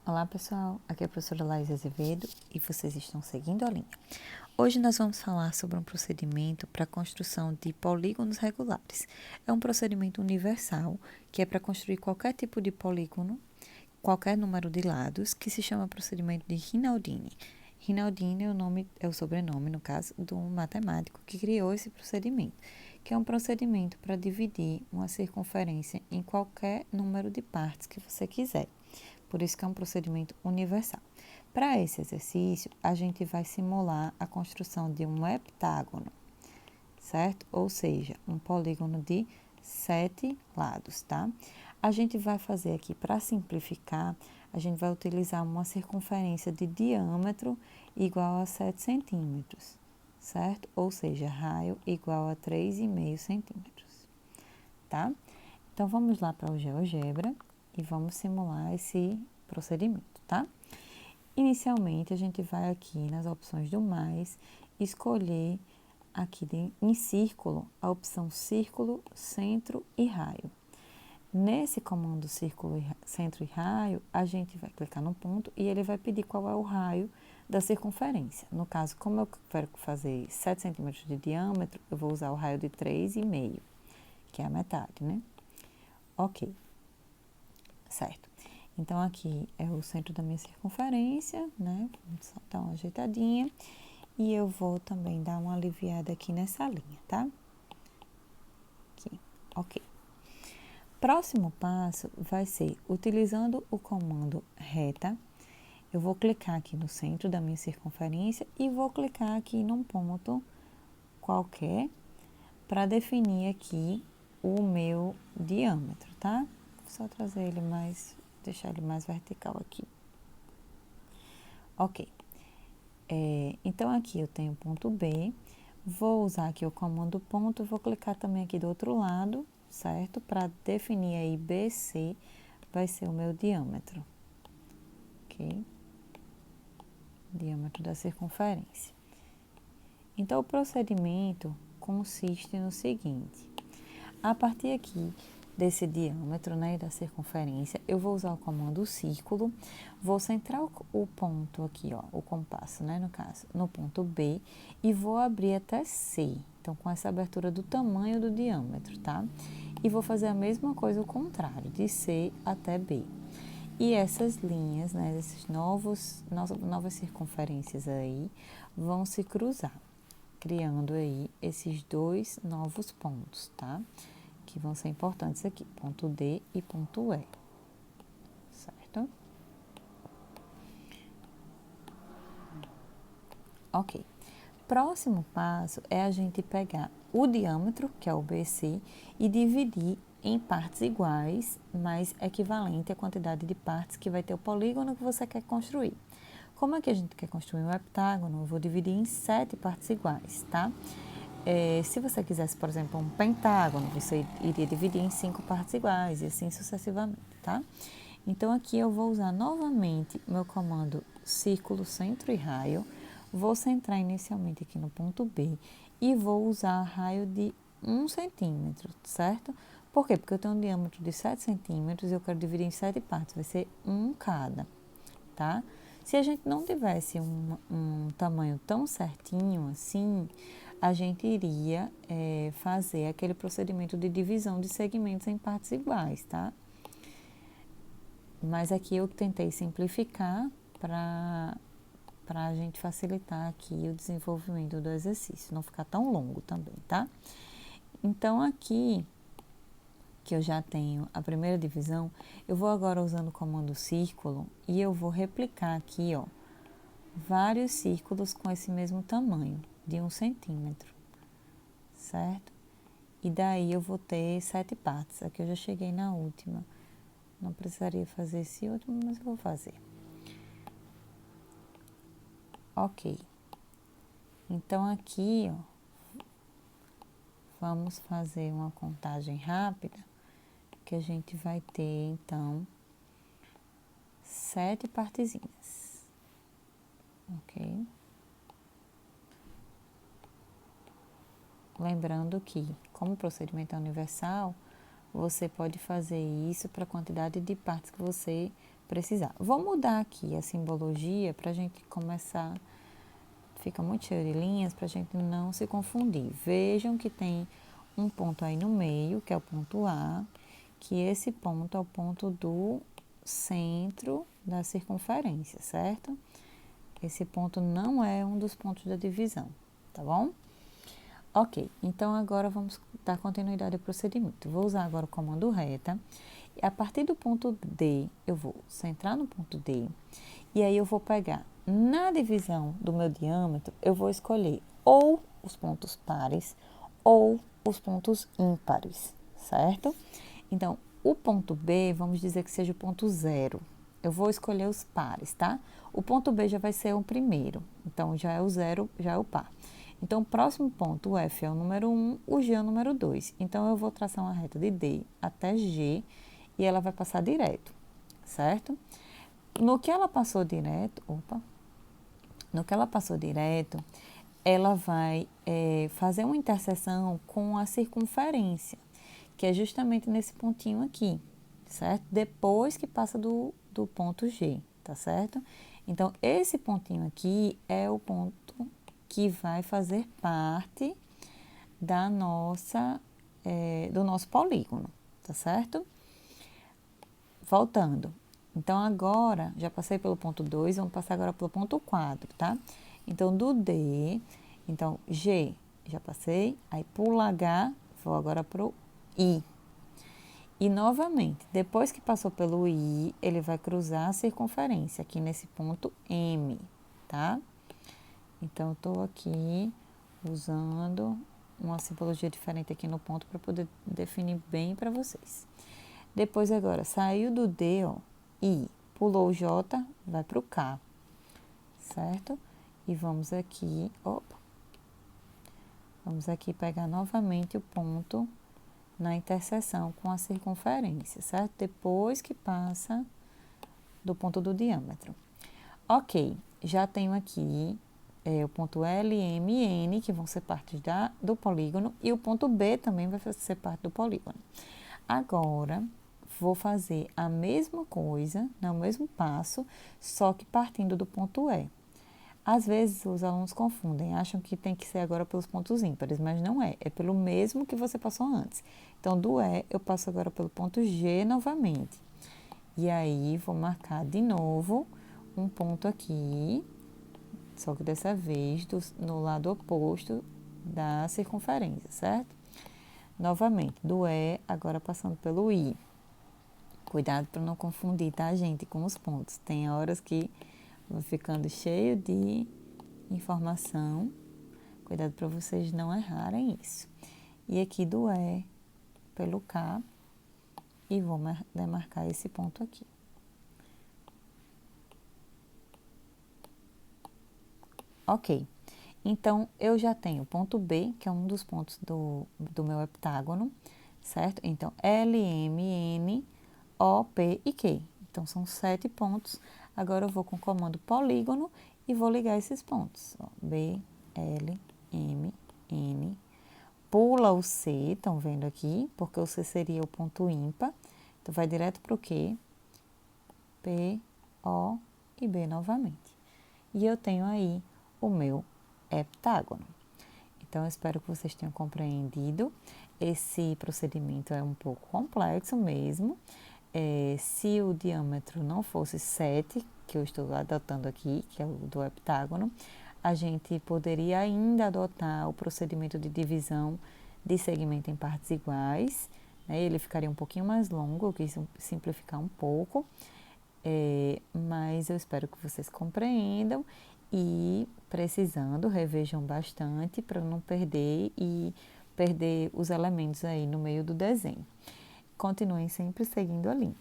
Olá pessoal, aqui é a professora Laís Azevedo e vocês estão seguindo a linha. Hoje nós vamos falar sobre um procedimento para a construção de polígonos regulares. É um procedimento universal que é para construir qualquer tipo de polígono, qualquer número de lados, que se chama procedimento de Rinaldini. Rinaldini é o sobrenome, no caso, do matemático que criou esse procedimento, que é um procedimento para dividir uma circunferência em qualquer número de partes que você quiser. Por isso que é um procedimento universal. Para esse exercício, a gente vai simular a construção de um heptágono, certo? Ou seja, um polígono de 7 lados, tá? A gente vai fazer aqui, para simplificar, a gente vai utilizar uma circunferência de diâmetro igual a 7 centímetros, certo? Ou seja, raio igual a 3,5 centímetros, tá? Então, vamos lá para o GeoGebra e vamos simular esse procedimento, tá? Inicialmente, a gente vai aqui nas opções do mais, escolher aqui em círculo, a opção círculo, centro e raio. Nesse comando círculo, centro e raio, a gente vai clicar no ponto e ele vai pedir qual é o raio da circunferência. No caso, como eu quero fazer 7 centímetros de diâmetro, eu vou usar o raio de 3,5, que é a metade, né? Ok, certo. Então, aqui é o centro da minha circunferência, né? Vamos só dar uma ajeitadinha. E eu vou também dar uma aliviada aqui nessa linha, tá? Aqui, ok. Próximo passo vai ser, utilizando o comando reta, eu vou clicar aqui no centro da minha circunferência e vou clicar aqui num ponto qualquer para definir aqui o meu diâmetro, tá? Vou só trazer ele mais, deixar ele mais vertical aqui. Ok. Então, aqui eu tenho ponto B, vou usar aqui o comando ponto, vou clicar também aqui do outro lado, certo? Para definir aí BC, vai ser o meu diâmetro, ok? Diâmetro da circunferência. Então, o procedimento consiste no seguinte, a partir aqui desse diâmetro, né, da circunferência, eu vou usar o comando círculo, vou centrar o ponto aqui, ó, o compasso, né, no caso, no ponto B, e vou abrir até C, então com essa abertura do tamanho do diâmetro, tá? E vou fazer a mesma coisa, o contrário, de C até B. E essas linhas, né, essas novas circunferências aí, vão se cruzar, criando aí esses dois novos pontos, tá? Que vão ser importantes aqui, ponto D e ponto E, certo? Ok. Próximo passo é a gente pegar o diâmetro, que é o BC, e dividir em partes iguais, mas equivalente à quantidade de partes que vai ter o polígono que você quer construir. Como é que a gente quer construir um heptágono? Eu vou dividir em 7 partes iguais, tá? Se você quisesse, por exemplo, um pentágono, você iria dividir em 5 partes iguais e assim sucessivamente, tá? Então, aqui eu vou usar novamente meu comando círculo, centro e raio. Vou centrar inicialmente aqui no ponto B e vou usar raio de 1 centímetro, certo? Por quê? Porque eu tenho um diâmetro de 7 centímetros e eu quero dividir em 7 partes, vai ser um cada, tá? Se a gente não tivesse um tamanho tão certinho assim, a gente iria fazer aquele procedimento de divisão de segmentos em partes iguais, tá? Mas aqui eu tentei simplificar para a gente facilitar aqui o desenvolvimento do exercício, não ficar tão longo também, tá? Então, aqui que eu já tenho a primeira divisão, eu vou agora usando o comando círculo e eu vou replicar aqui, ó, vários círculos com esse mesmo tamanho, de 1 centímetro, certo? E daí eu vou ter 7 partes. Aqui eu já cheguei na última. Não precisaria fazer esse último, mas eu vou fazer. Ok. Então, aqui, ó, vamos fazer uma contagem rápida, que a gente vai ter, então, 7 partezinhas. Ok? Lembrando que, como o procedimento é universal, você pode fazer isso para a quantidade de partes que você precisar. Vou mudar aqui a simbologia para a gente começar, fica muito cheio de linhas para a gente não se confundir. Vejam que tem um ponto aí no meio, que é o ponto A, que esse ponto é o ponto do centro da circunferência, certo? Esse ponto não é um dos pontos da divisão, tá bom? Ok, então agora vamos dar continuidade ao procedimento. Vou usar agora o comando reta. E a partir do ponto D, eu vou centrar no ponto D. E aí eu vou pegar, na divisão do meu diâmetro, eu vou escolher ou os pontos pares ou os pontos ímpares, certo? Então, o ponto B, vamos dizer que seja o ponto 0. Eu vou escolher os pares, tá? O ponto B já vai ser o primeiro. Então, já é o 0, já é o par. Então, o próximo ponto, o F é o número 1, o G é o número 2. Então, eu vou traçar uma reta de D até G e ela vai passar direto, certo? No que ela passou direto, ela vai fazer uma interseção com a circunferência, que é justamente nesse pontinho aqui, certo? Depois que passa do ponto G, tá certo? Então, esse pontinho aqui é o ponto que vai fazer parte da do nosso polígono, tá certo? Voltando. Então, agora, já passei pelo ponto 2, vamos passar agora pelo ponto 4, tá? Então, do D, então, G, já passei, aí pulo H, vou agora pro I. E, novamente, depois que passou pelo I, ele vai cruzar a circunferência, aqui nesse ponto M, tá? Então, estou aqui usando uma simbologia diferente aqui no ponto para poder definir bem para vocês. Depois, agora, saiu do D, ó, I, pulou o J, vai para o K, certo? E vamos aqui, vamos aqui pegar novamente o ponto na interseção com a circunferência, certo? Depois que passa do ponto do diâmetro. Ok, já tenho aqui o ponto L, M e N, que vão ser partes do polígono, e o ponto B também vai ser parte do polígono. Agora, vou fazer a mesma coisa, o mesmo passo, só que partindo do ponto E. Às vezes, os alunos confundem, acham que tem que ser agora pelos pontos ímpares, mas não é, é pelo mesmo que você passou antes. Então, do E, eu passo agora pelo ponto G novamente. E aí, vou marcar de novo um ponto aqui, só que dessa vez no lado oposto da circunferência, certo? Novamente, do E, agora passando pelo I. Cuidado para não confundir, tá, gente, com os pontos. Tem horas que vai ficando cheio de informação. Cuidado para vocês não errarem isso. E aqui do E pelo K e vou demarcar esse ponto aqui. Ok, então eu já tenho o ponto B, que é um dos pontos do meu heptágono, certo? Então, L, M, N, O, P e Q. Então, são 7 pontos. Agora, eu vou com o comando polígono e vou ligar esses pontos. Ó, B, L, M, N. Pula o C, estão vendo aqui? Porque o C seria o ponto ímpar. Então, vai direto para o Q, P, O e B novamente. E eu tenho aí o meu heptágono. Então, eu espero que vocês tenham compreendido. Esse procedimento é um pouco complexo mesmo. Se o diâmetro não fosse 7, que eu estou adotando aqui, que é o do heptágono, a gente poderia ainda adotar o procedimento de divisão de segmento em partes iguais, né? Ele ficaria um pouquinho mais longo, eu quis simplificar um pouco, mas eu espero que vocês compreendam e, precisando, revejam bastante para não perder os elementos aí no meio do desenho. Continuem sempre seguindo a linha.